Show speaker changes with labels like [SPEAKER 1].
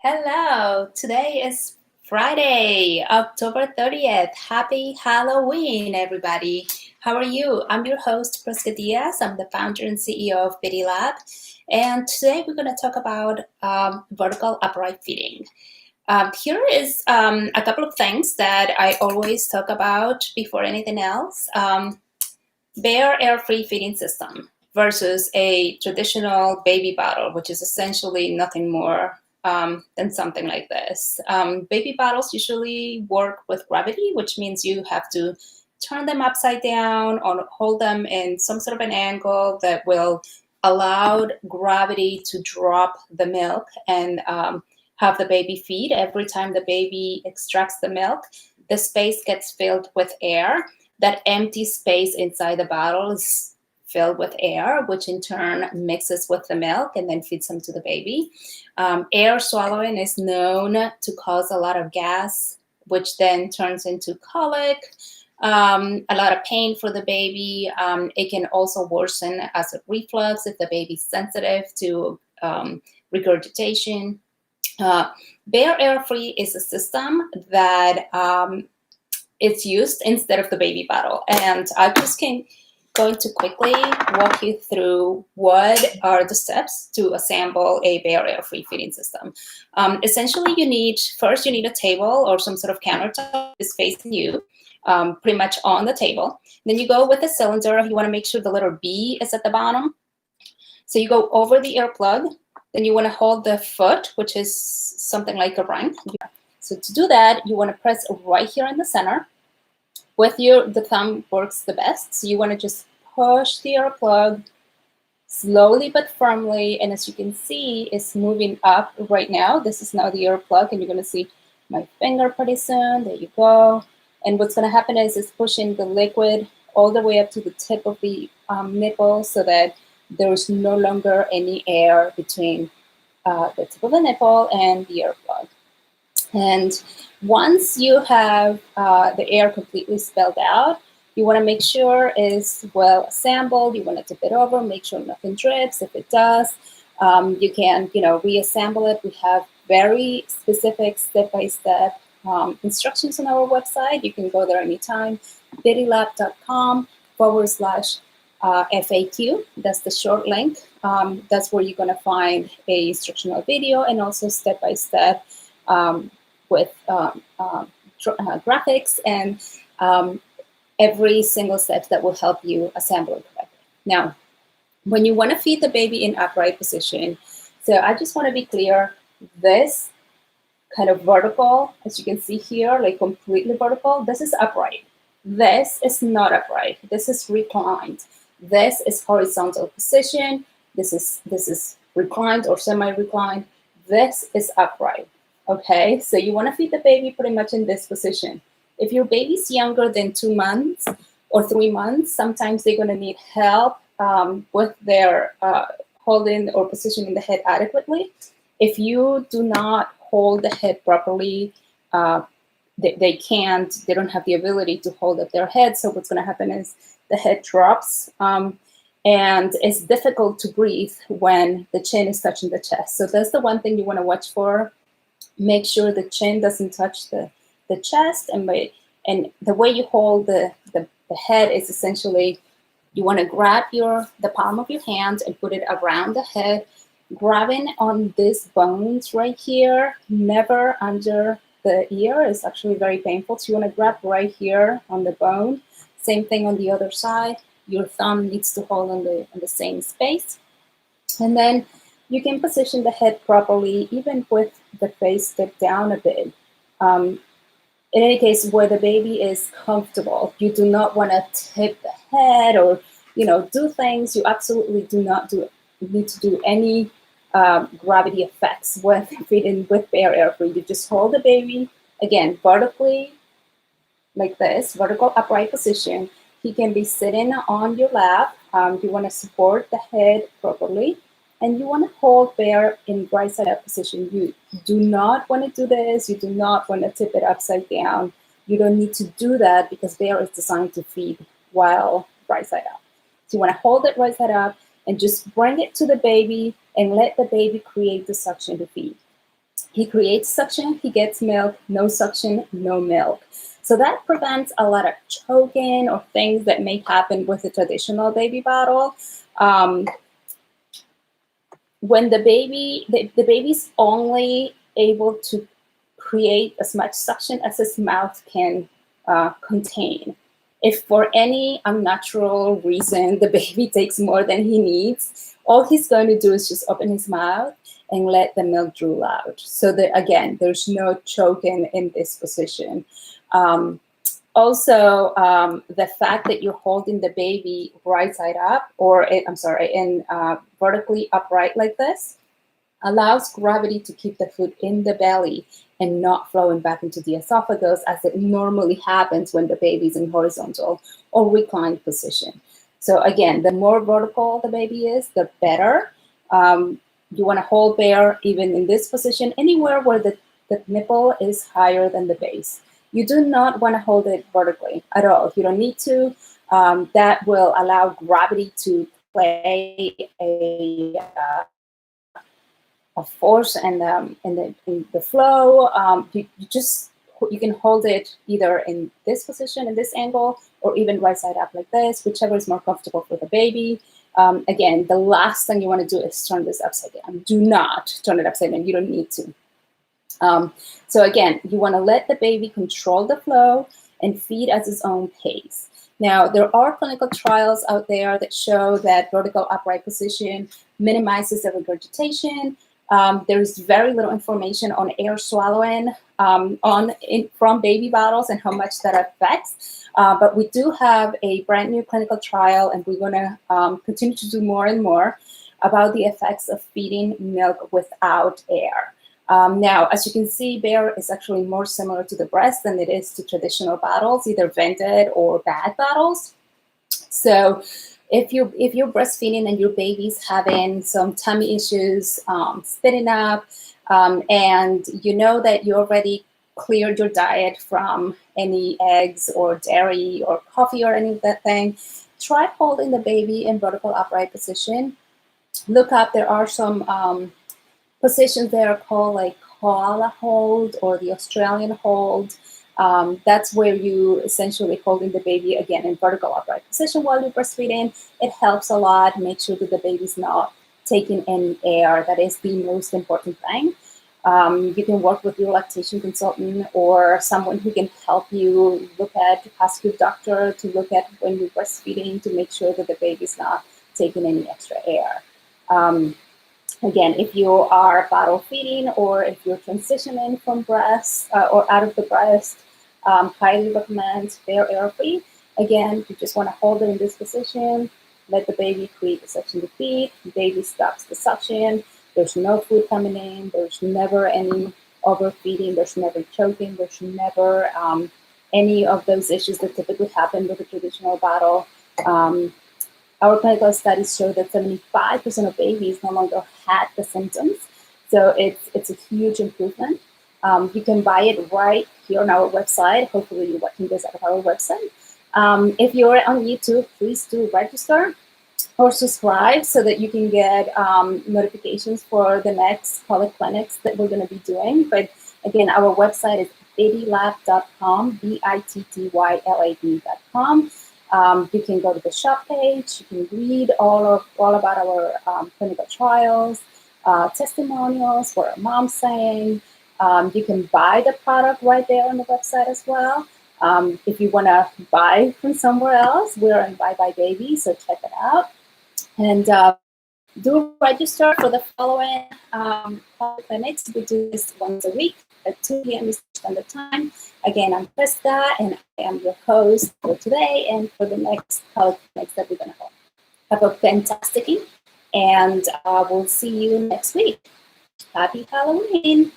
[SPEAKER 1] Hello, today is Friday, October 30th. Happy Halloween, everybody. How are you? I'm your host, Prisca Diaz. I'm the founder and CEO of Bitty Lab. And today we're going to talk about vertical upright feeding. Here is a couple of things that I always talk about before anything else. Bare air-free feeding system versus a traditional baby bottle, which is essentially nothing more than something like this. Baby bottles usually work with gravity, which means you have to turn them upside down or hold them in some sort of an angle that will allow gravity to drop the milk and have the baby feed. Every time the baby extracts the milk, the space gets filled with air. That empty space inside the bottle is filled with air, which in turn mixes with the milk and then feeds them to the baby. Air swallowing is known to cause a lot of gas, which then turns into colic, a lot of pain for the baby. It can also worsen acid reflux if the baby's sensitive to regurgitation. Bare air free is a system that it's used instead of the baby bottle. And I just going to quickly walk you through what are the steps to assemble a bare air-free feeding system. Essentially, you need a table or some sort of countertop is facing you, pretty much on the table. Then you go with the cylinder. You want to make sure the letter B is at the bottom. So you go over the air plug. Then you want to hold the foot, which is something like a ring. So to do that, you want to press right here in the center. With the thumb works the best. So you want to just push the air plug slowly but firmly. And as you can see, it's moving up right now. This is now the air plug, and you're going to see my finger pretty soon. There you go. And what's going to happen is it's pushing the liquid all the way up to the tip of the nipple so that there's no longer any air between the tip of the nipple and the air plug. And once you have the air completely spelled out, you want to make sure it's well assembled. You want to tip it over, make sure nothing drips. If it does, you can, reassemble it. We have very specific step-by-step instructions on our website. You can go there anytime. bittylab.com/FAQ. That's the short link. That's where you're going to find a instructional video and also step-by-step with graphics and every single step that will help you assemble it correctly. Now, when you want to feed the baby in upright position, so I just want to be clear, this kind of vertical, as you can see here, like completely vertical, this is upright. This is not upright. This is reclined. This is horizontal position. This is reclined or semi-reclined. This is upright. Okay, so you want to feed the baby pretty much in this position. If your baby's younger than 2 months or 3 months, sometimes they're going to need help with their holding or positioning the head adequately. If you do not hold the head properly, they don't have the ability to hold up their head. So what's going to happen is the head drops and it's difficult to breathe when the chin is touching the chest. So that's the one thing you want to watch for. Make sure the chin doesn't touch the chest, and the way you hold the head is essentially you want to grab the palm of your hand and put it around the head, grabbing on these bones right here, never under the ear. It's actually very painful. So you want to grab right here on the bone. Same thing on the other side. Your thumb needs to hold on the same space, and then you can position the head properly, even with the face tipped down a bit. In any case, where the baby is comfortable, you do not want to tip the head or, do things. You absolutely do not need to do any gravity effects with feeding with bare air free. You just hold the baby, again, vertically, like this, vertical upright position. He can be sitting on your lap. You want to support the head properly. And you want to hold bare in right side up position. You do not want to do this. You do not want to tip it upside down. You don't need to do that because bare is designed to feed while right side up. So you want to hold it right side up and just bring it to the baby and let the baby create the suction to feed. He creates suction, he gets milk, no suction, no milk. So that prevents a lot of choking or things that may happen with a traditional baby bottle. When the baby's only able to create as much suction as his mouth can contain. If for any unnatural reason the baby takes more than he needs, all he's going to do is just open his mouth and let the milk drool out. So that, again, there's no choking in this position. Also, the fact that you're holding the baby right side up, or in vertically upright like this, allows gravity to keep the food in the belly and not flowing back into the esophagus as it normally happens when the baby's in horizontal or reclined position. So again, the more vertical the baby is, the better. You want to hold there, even in this position, anywhere where the nipple is higher than the base. You do not want to hold it vertically at all. You don't need to. That will allow gravity to play a force and in the flow. You can hold it either in this position, in this angle, or even right side up like this, whichever is more comfortable for the baby. Again, the last thing you want to do is turn this upside down. Do not turn it upside down. You don't need to. So again, you want to let the baby control the flow and feed at his own pace. Now, there are clinical trials out there that show that vertical upright position minimizes the regurgitation. There's very little information on air swallowing from baby bottles and how much that affects. But we do have a brand new clinical trial, and we're going to continue to do more and more about the effects of feeding milk without air. Now, as you can see, Bear is actually more similar to the breast than it is to traditional bottles, either vented or bag bottles. So if you're breastfeeding and your baby's having some tummy issues, spitting up, and you know that you already cleared your diet from any eggs or dairy or coffee or any of that thing, try holding the baby in vertical upright position. Look up, there are some positions that are called like koala hold or the Australian hold. That's where you essentially holding the baby again in vertical upright position while you're breastfeeding. It helps a lot. Make sure that the baby's not taking any air. That is the most important thing. You can work with your lactation consultant or someone who can help you ask your doctor to look at when you're breastfeeding to make sure that the baby's not taking any extra air. Again, if you are bottle feeding or if you're transitioning from breast or out of the breast, highly recommend bare air feed. Again, you just want to hold it in this position, let the baby create the suction to feed, the baby stops the suction, there's no food coming in, there's never any overfeeding, there's never choking, there's never any of those issues that typically happen with a traditional bottle. Our clinical studies show that 75% of babies no longer had the symptoms. So it's a huge improvement. You can buy it right here on our website. Hopefully you're watching this at our website. If you're on YouTube, please do register or subscribe so that you can get notifications for the next colic clinics that we're going to be doing. But again, our website is bittylab.com, BITTYLAB.com. You can go to the shop page. You can read all about our clinical trials, testimonials, what our mom's saying. You can buy the product right there on the website as well. If you want to buy from somewhere else, we're in Bye Bye Baby, so check it out. And do register for the following clinics. We do this once a week at 2 p.m. Eastern Standard Time. Again, I'm Krista, and I am your host for today and for the next clinics that we're going to hold. Have a fantastic week, and we'll see you next week. Happy Halloween!